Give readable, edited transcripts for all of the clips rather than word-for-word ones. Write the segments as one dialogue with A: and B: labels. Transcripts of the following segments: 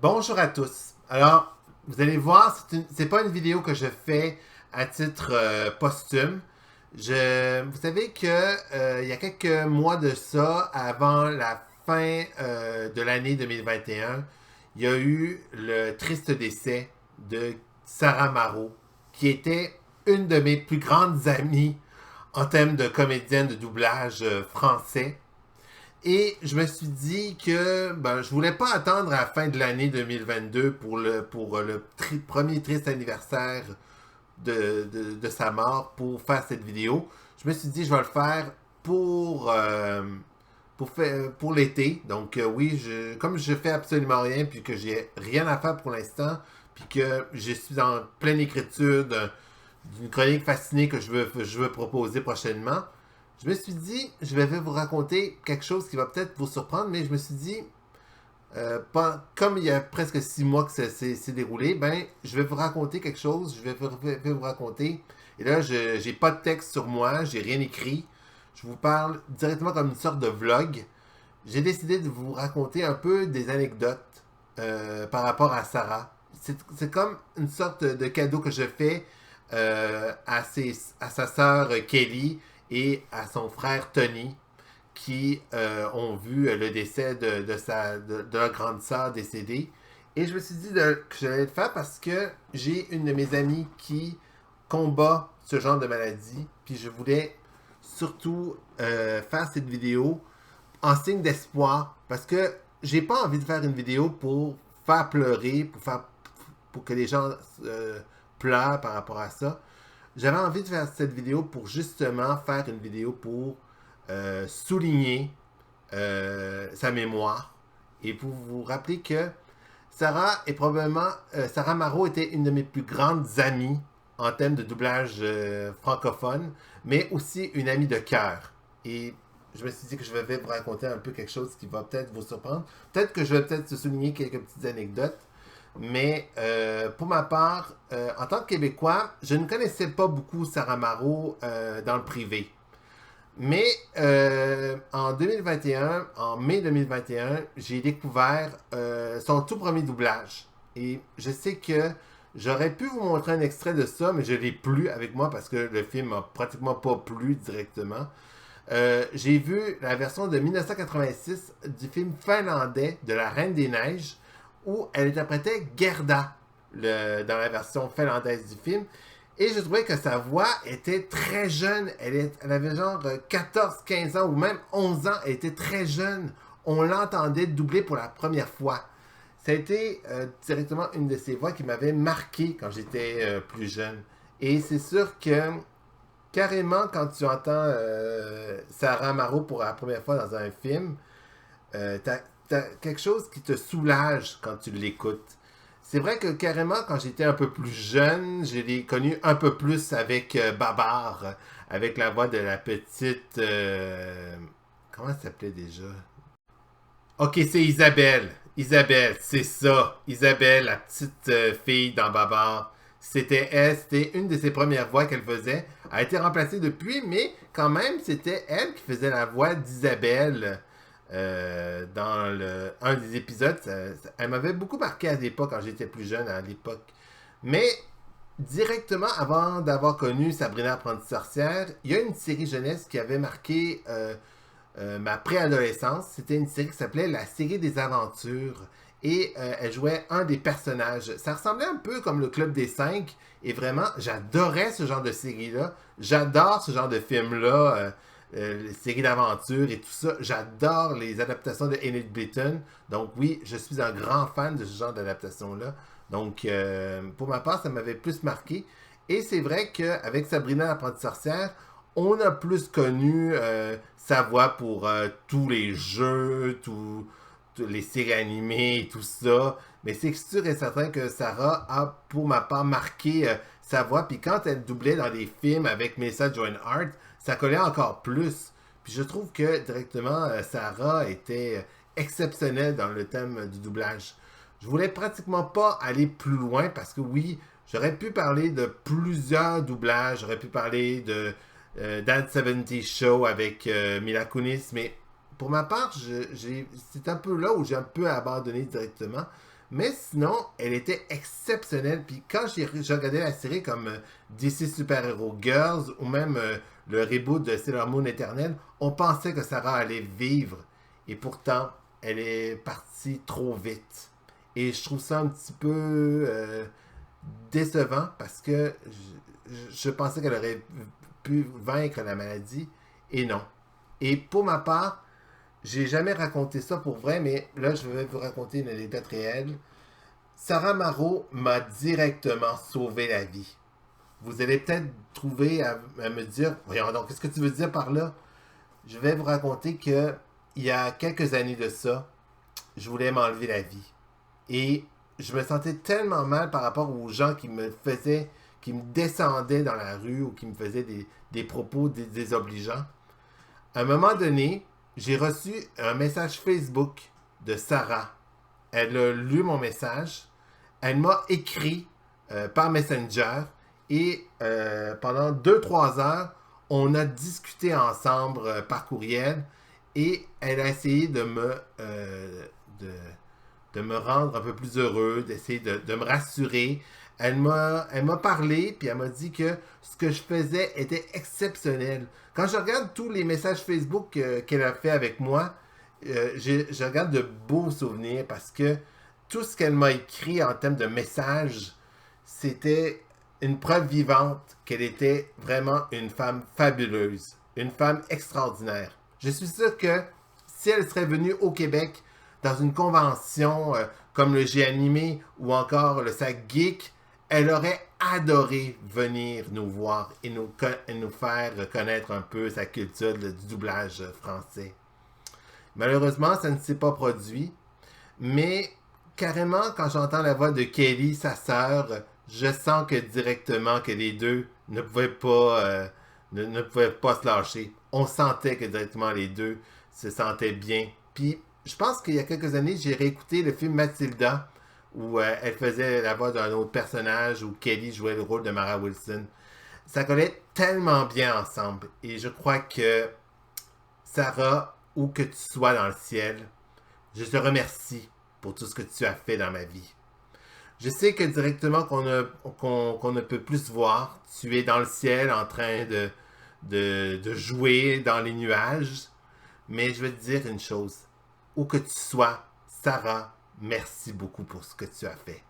A: Bonjour à tous. Alors, vous allez voir, c'est pas une vidéo que je fais à titre posthume. Vous savez que il y a quelques mois de ça, avant la fin de l'année 2021, il y a eu le triste décès de Sarah Marot, qui était une de mes plus grandes amies en termes de comédienne de doublage français. Et je me suis dit que je voulais pas attendre à la fin de l'année 2022 pour le premier triste anniversaire de sa mort pour faire cette vidéo. Je me suis dit je vais le faire pour l'été. Donc oui, comme je fais absolument rien puis que j'ai rien à faire pour l'instant puis que je suis en pleine écriture d'une chronique fascinée que je veux proposer prochainement, je me suis dit, je vais vous raconter quelque chose qui va peut-être vous surprendre, mais je me suis dit, comme il y a presque 6 mois que ça s'est déroulé, je vais vous raconter quelque chose, je vais vous raconter, et là, je j'ai pas de texte sur moi, j'ai rien écrit, je vous parle directement comme une sorte de vlog. J'ai décidé de vous raconter un peu des anecdotes par rapport à Sarah. C'est comme une sorte de cadeau que je fais à sa sœur Kelly et à son frère Tony qui ont vu le décès de leur grande sœur décédée. Et je me suis dit que j'allais le faire parce que j'ai une de mes amies qui combat ce genre de maladie. Puis je voulais surtout faire cette vidéo en signe d'espoir parce que j'ai pas envie de faire une vidéo pour faire pleurer, pour que les gens pleurent par rapport à ça. J'avais envie de faire cette vidéo pour justement faire une vidéo pour souligner sa mémoire et pour vous rappeler que Sarah Marot était une de mes plus grandes amies en termes de doublage francophone, mais aussi une amie de cœur. Et je me suis dit que je vais vous raconter un peu quelque chose qui va peut-être vous surprendre. Peut-être que je vais peut-être souligner quelques petites anecdotes. Mais pour ma part, en tant que Québécois, je ne connaissais pas beaucoup Sarah Marot dans le privé. Mais en 2021, en mai 2021, j'ai découvert son tout premier doublage. Et je sais que j'aurais pu vous montrer un extrait de ça, mais je l'ai plus avec moi parce que le film m'a pratiquement pas plu directement. J'ai vu la version de 1986 du film finlandais de La Reine des Neiges où elle interprétait Gerda dans la version finlandaise du film. Et je trouvais que sa voix était très jeune. Elle avait genre 14, 15 ans ou même 11 ans. Elle était très jeune. On l'entendait doubler pour la première fois. Ça a été directement une de ces voix qui m'avait marqué quand j'étais plus jeune. Et c'est sûr que carrément, quand tu entends Sarah Marot pour la première fois dans un film, t'as quelque chose qui te soulage quand tu l'écoutes. C'est vrai que carrément, quand j'étais un peu plus jeune, je l'ai connu un peu plus avec Babar, avec la voix de la petite... comment elle s'appelait déjà? Ok, c'est Isabelle. Isabelle, c'est ça. Isabelle, la petite fille dans Babar. C'était elle, c'était une de ses premières voix qu'elle faisait. Elle a été remplacée depuis, mais quand même, c'était elle qui faisait la voix d'Isabelle dans un des épisodes. Elle m'avait beaucoup marqué à l'époque, quand j'étais plus jeune à l'époque. Mais directement avant d'avoir connu Sabrina apprentie sorcière, il y a une série jeunesse qui avait marqué ma préadolescence. C'était une série qui s'appelait La série des aventures. Et elle jouait un des personnages. Ça ressemblait un peu comme le Club des Cinq. Et vraiment, j'adorais ce genre de série-là. J'adore ce genre de film-là. Les séries d'aventure et tout ça. J'adore les adaptations de Enid Blyton. Donc oui, je suis un grand fan de ce genre d'adaptation-là. Donc pour ma part, ça m'avait plus marqué. Et c'est vrai qu'avec Sabrina l'apprentie sorcière, on a plus connu sa voix pour tous les jeux, toutes les séries animées et tout ça. Mais c'est sûr et certain que Sarah a, pour ma part, marqué sa voix. Puis quand elle doublait dans des films avec Melissa Joan Hart, ça collait encore plus. Puis je trouve que directement, Sarah était exceptionnelle dans le thème du doublage. Je voulais pratiquement pas aller plus loin parce que oui, j'aurais pu parler de plusieurs doublages, j'aurais pu parler de That 70 Show avec Mila Kunis, mais pour ma part, c'est un peu là où j'ai un peu abandonné directement. Mais sinon, elle était exceptionnelle. Puis quand j'ai regardé la série comme DC Super Hero Girls ou même le reboot de Sailor Moon Éternel, on pensait que Sarah allait vivre. Et pourtant, elle est partie trop vite. Et je trouve ça un petit peu décevant parce que je pensais qu'elle aurait pu vaincre la maladie. Et non. Et pour ma part, j'ai jamais raconté ça pour vrai, mais là, je vais vous raconter une anecdote réelle. Sarah Marot m'a directement sauvé la vie. Vous allez peut-être trouver à me dire, voyons donc, qu'est-ce que tu veux dire par là? Je vais vous raconter que il y a quelques années de ça, je voulais m'enlever la vie. Et je me sentais tellement mal par rapport aux gens qui me descendaient dans la rue ou qui me faisaient des propos désobligeants. À un moment donné, j'ai reçu un message Facebook de Sarah. Elle a lu mon message. Elle m'a écrit par Messenger et pendant 2-3 heures, on a discuté ensemble par courriel et elle a essayé de me rendre un peu plus heureux, d'essayer de me rassurer. Elle m'a parlé, puis elle m'a dit que ce que je faisais était exceptionnel. Quand je regarde tous les messages Facebook qu'elle a fait avec moi, je regarde de beaux souvenirs parce que tout ce qu'elle m'a écrit en termes de messages, c'était une preuve vivante qu'elle était vraiment une femme fabuleuse, une femme extraordinaire. Je suis sûr que si elle serait venue au Québec dans une convention comme le G Animé ou encore le Sac Geek, elle aurait adoré venir nous voir et nous faire connaître un peu sa culture du doublage français. Malheureusement, ça ne s'est pas produit, mais carrément, quand j'entends la voix de Kelly, sa sœur, je sens que directement que les deux ne pouvaient pas, ne pouvaient pas se lâcher. On sentait que directement les deux se sentaient bien. Puis, je pense qu'il y a quelques années, j'ai réécouté le film Mathilda, où elle faisait la voix d'un autre personnage, où Kelly jouait le rôle de Mara Wilson. Ça collait tellement bien ensemble. Et je crois que Sarah, où que tu sois dans le ciel, je te remercie pour tout ce que tu as fait dans ma vie. Je sais que directement qu'on ne peut plus se voir. Tu es dans le ciel en train de jouer dans les nuages. Mais je vais te dire une chose. Où que tu sois, Sarah, merci beaucoup pour ce que tu as fait.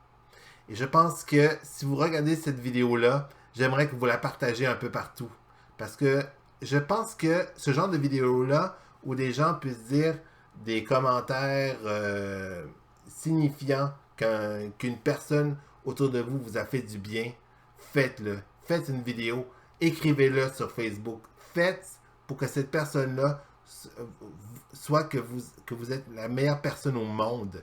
A: Et je pense que si vous regardez cette vidéo-là, j'aimerais que vous la partagez un peu partout. Parce que je pense que ce genre de vidéo-là, où des gens puissent dire des commentaires signifiant qu'une personne autour de vous vous a fait du bien, faites-le. Faites une vidéo, écrivez-le sur Facebook. Faites pour que cette personne-là soit que vous êtes la meilleure personne au monde.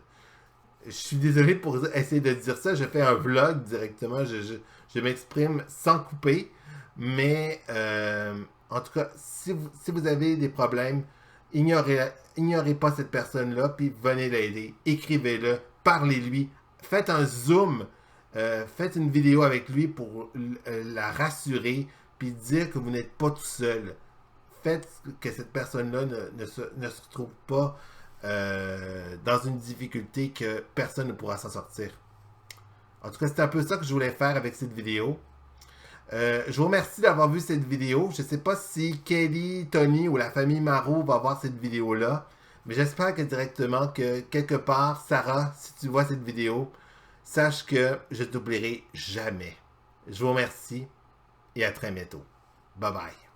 A: Je suis désolé pour essayer de dire ça. Je fais un vlog directement. Je m'exprime sans couper. Mais en tout cas, si vous avez des problèmes, ignorez pas cette personne-là, puis venez l'aider. Écrivez-le, parlez-lui, faites un zoom, faites une vidéo avec lui pour la rassurer, puis dire que vous n'êtes pas tout seul. Faites que cette personne-là ne se retrouve pas dans une difficulté que personne ne pourra s'en sortir. En tout cas, c'est un peu ça que je voulais faire avec cette vidéo. Je vous remercie d'avoir vu cette vidéo. Je ne sais pas si Kelly, Tony ou la famille Marot va voir cette vidéo-là. Mais j'espère que directement que quelque part, Sarah, si tu vois cette vidéo, sache que je t'oublierai jamais. Je vous remercie et à très bientôt. Bye bye.